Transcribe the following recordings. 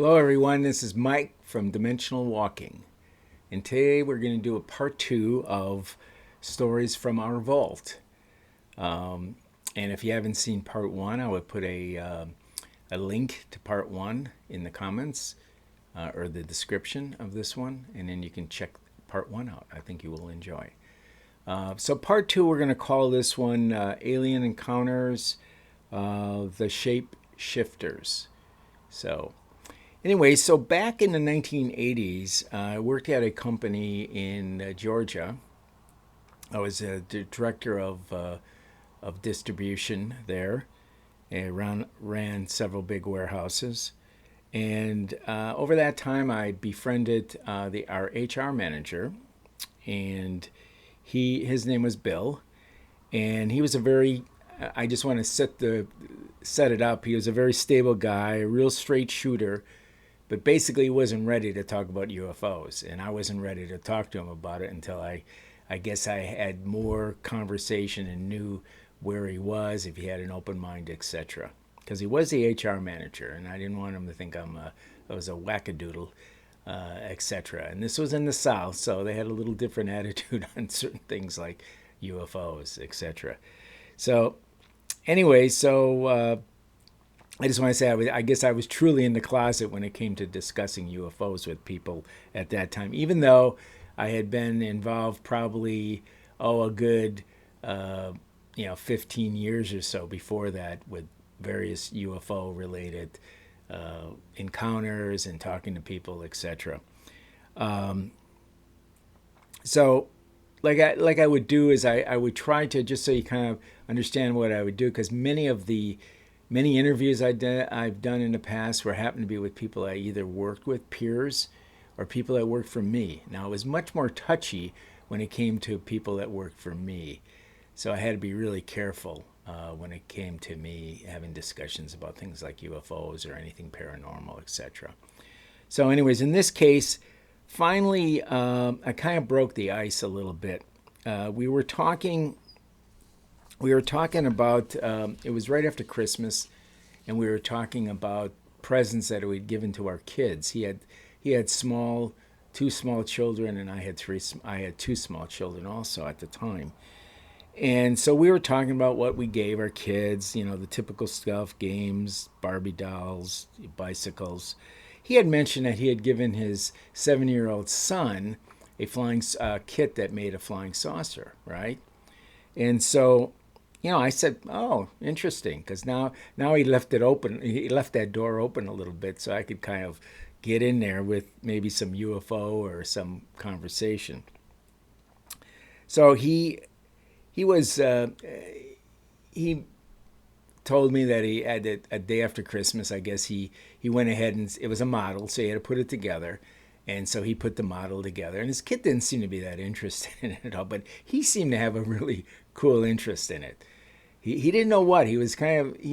Hello, everyone. This is Mike from Dimensional Walking. And today we're going to do a part two of stories from our vault. And if you haven't seen part one, I would put a link to part one in the comments or the description of this one. And then you can check part one out. I think you will enjoy. So, part two, we're going to call this one Alien Encounters, the Shapeshifters. So, anyway, so back in the 1980s, I worked at a company in Georgia. I was the director of distribution there and ran several big warehouses. And over that time, I befriended our HR manager, and his name was Bill, and he was a very I just want to set it up. He was a very stable guy, a real straight shooter, but basically he wasn't ready to talk about UFOs, and I wasn't ready to talk to him about it until I guess I had more conversation and knew where he was, if he had an open mind, etc. Because he was the HR manager, and I didn't want him to think I was a wackadoodle, etc. And this was in the South, so they had a little different attitude on certain things like UFOs, etc. So anyway, I just want to say I guess I was truly in the closet when it came to discussing UFOs with people at that time, even though I had been involved probably, a good, 15 years or so before that with various UFO related encounters and talking to people, etc. So, like I would do is I would try to, just so you kind of understand what I would do, because many interviews I've done in the past were happened to be with people I either worked with, peers, or people that worked for me. Now, it was much more touchy when it came to people that worked for me. So I had to be really careful when it came to me having discussions about things like UFOs or anything paranormal, etc. So anyways, in this case, finally, I kind of broke the ice a little bit. We were talking about, it was right after Christmas, and we were talking about presents that we'd given to our kids. He had two small children, and I had two small children also at the time. And so we were talking about what we gave our kids, the typical stuff: games, Barbie dolls, bicycles. He had mentioned that he had given his 7-year-old son a flying kit that made a flying saucer, right? And so, I said, "Oh, interesting," because now he left it open. He left that door open a little bit, so I could kind of get in there with maybe some UFO or some conversation. So he was he told me that he had a day after Christmas. I guess he went ahead, and it was a model, so he had to put it together. And so he put the model together, and his kid didn't seem to be that interested in it at all, but he seemed to have a really cool interest in it. He didn't know what. He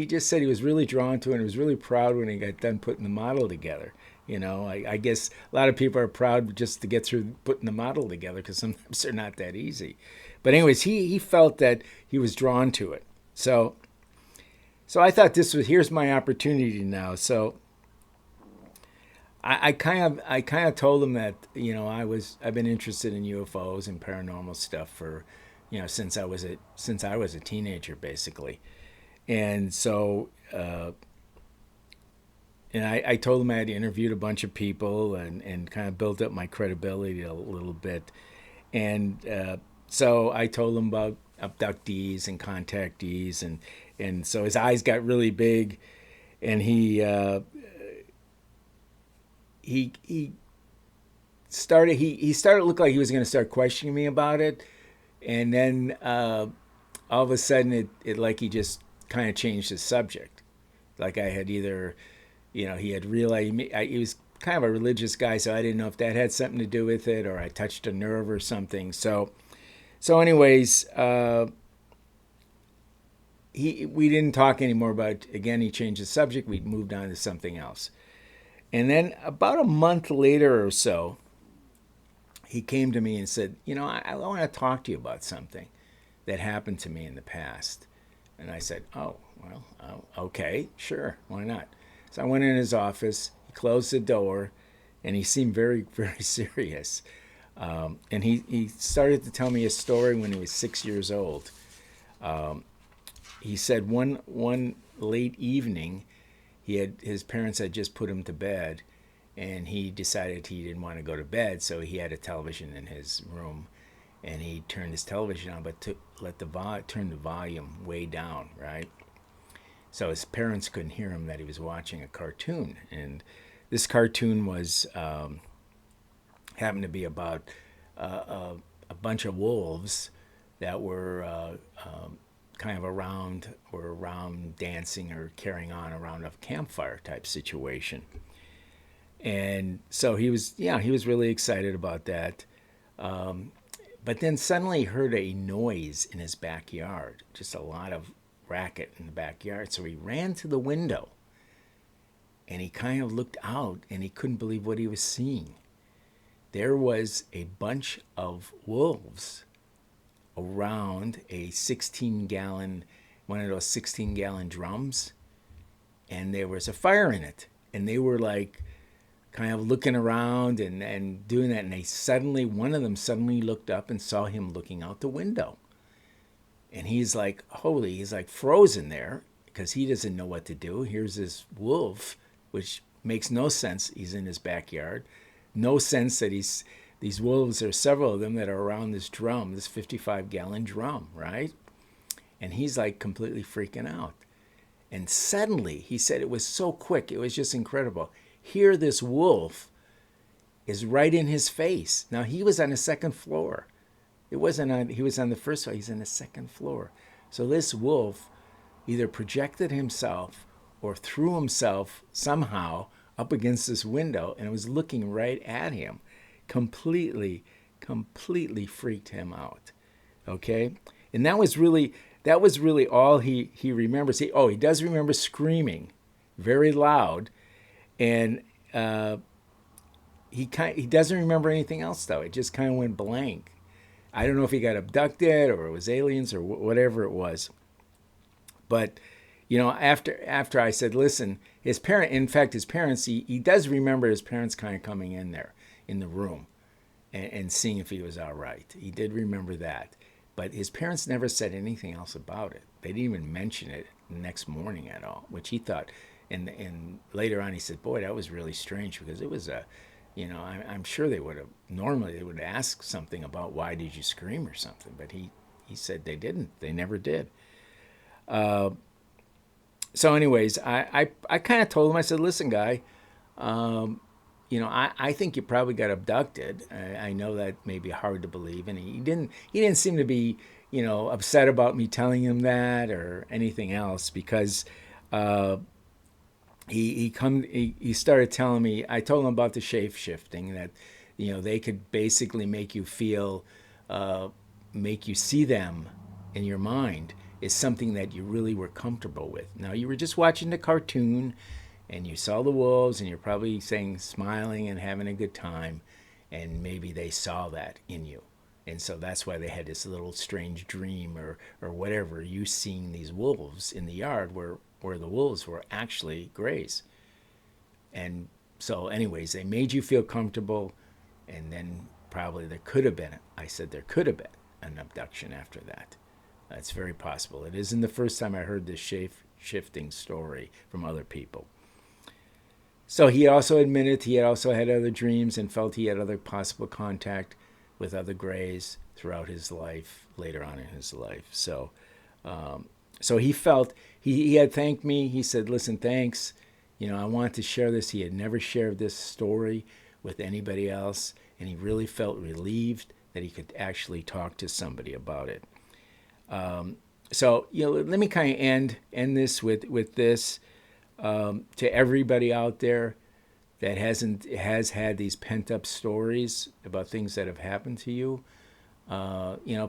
just said he was really drawn to it and was really proud when he got done putting the model together. I guess a lot of people are proud just to get through putting the model together, because sometimes they're not that easy. But anyways, he felt that he was drawn to it. So I thought here's my opportunity now. So I kind of told him that I've been interested in UFOs and paranormal stuff for since I was a teenager, basically. And so I told him I had interviewed a bunch of people and kind of built up my credibility a little bit. And so I told him about abductees and contactees, and so his eyes got really big, and he started to look like he was going to start questioning me about it. And then all of a sudden it like he just kind of changed his subject. Like I had either, he had realized he was kind of a religious guy, so I didn't know if that had something to do with it, or I touched a nerve or something. So anyways, we didn't talk anymore about, again, he changed the subject. We moved on to something else. And then about a month later or so, he came to me and said, I want to talk to you about something that happened to me in the past. And I said, oh, well, okay, sure, why not? So I went in his office. He closed the door, and he seemed very, very serious. And he started to tell me a story when he was 6 years old. He said one late evening, his parents had just put him to bed, and he decided he didn't want to go to bed, so he had a television in his room, and he turned his television on, but turn the volume way down, right? So his parents couldn't hear him that he was watching a cartoon, and this cartoon was happened to be about a bunch of wolves that were kind of around dancing or carrying on around a campfire type situation. And so he was really excited about that. But then suddenly he heard a noise in his backyard, just a lot of racket in the backyard. So he ran to the window, and he kind of looked out, and he couldn't believe what he was seeing. There was a bunch of wolves around a 16-gallon, one of those 16-gallon drums, and there was a fire in it. And they were like kind of looking around and doing that, and one of them suddenly looked up and saw him looking out the window. And he's like frozen there because he doesn't know what to do. Here's this wolf, which makes no sense. He's in his backyard. No sense that these wolves, are several of them that are around this drum, this 55-gallon drum, right? And he's like completely freaking out. And suddenly, he said it was so quick, it was just incredible. Here this wolf is right in his face. Now, he was on the second floor. He was on the first floor. He's on the second floor. So this wolf either projected himself or threw himself somehow up against this window and was looking right at him. Completely freaked him out. Okay? And that was really all he remembers. He does remember screaming very loud, and he doesn't remember anything else, though. It just kind of went blank. I don't know if he got abducted or it was aliens or whatever it was. But, after I said, listen, his parents, he does remember his parents kind of coming in there in the room and seeing if he was all right. He did remember that. But his parents never said anything else about it. They didn't even mention it the next morning at all, which he thought. And later on he said, boy, that was really strange, because it was I'm sure they would have asked something about why did you scream or something. But he said they didn't. They never did. So anyways, I kind of told him, I said, listen, guy, I think you probably got abducted. I know that may be hard to believe. And he didn't seem to be, upset about me telling him that or anything else, because he started telling me, I told him about the shape-shifting, that, they could basically make you see them in your mind is something that you really were comfortable with. Now, you were just watching the cartoon and you saw the wolves and you're probably smiling and having a good time, and maybe they saw that in you. And so that's why they had this little strange dream or whatever, you seeing these wolves in the yard where the wolves were actually grays. And so anyways, they made you feel comfortable, and then probably there could have been an abduction after that. That's very possible. It isn't the first time I heard this shape-shifting story from other people. So he also admitted he had also had other dreams and felt he had other possible contact with other grays throughout his life, later on in his life. So he felt, he had thanked me. He said, listen, thanks. I want to share this. He had never shared this story with anybody else, and he really felt relieved that he could actually talk to somebody about it. So let me kind of end this with this, to everybody out there that has had these pent up stories about things that have happened to you.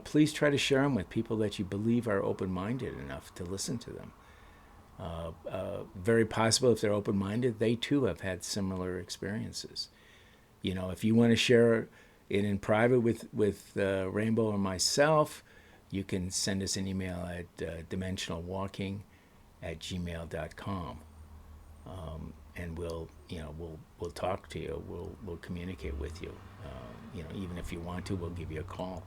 Please try to share them with people that you believe are open-minded enough to listen to them. Very possible, if they're open-minded, they too have had similar experiences. If you want to share it in private with Rainbow or myself, you can send us an email at dimensionalwalking@gmail.com. and we'll talk to you. We'll communicate with you. Even if you want to, we'll give you a call.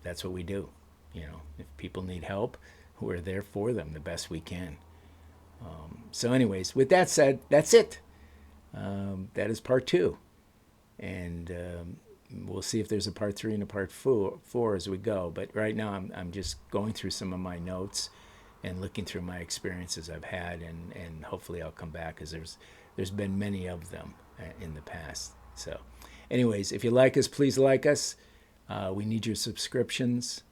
That's what we do. If people need help, we're there for them the best we can. So, anyways, with that said, that's it. That is part 2, and we'll see if there's a part 3 and a part four as we go. But right now, I'm just going through some of my notes and looking through my experiences I've had, and hopefully I'll come back, because there's been many of them in the past. So, anyways, if you like us, please like us. We need your subscriptions.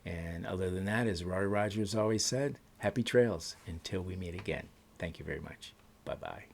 And other than that, as Roy Rogers always said, happy trails until we meet again. Thank you very much. Bye-bye.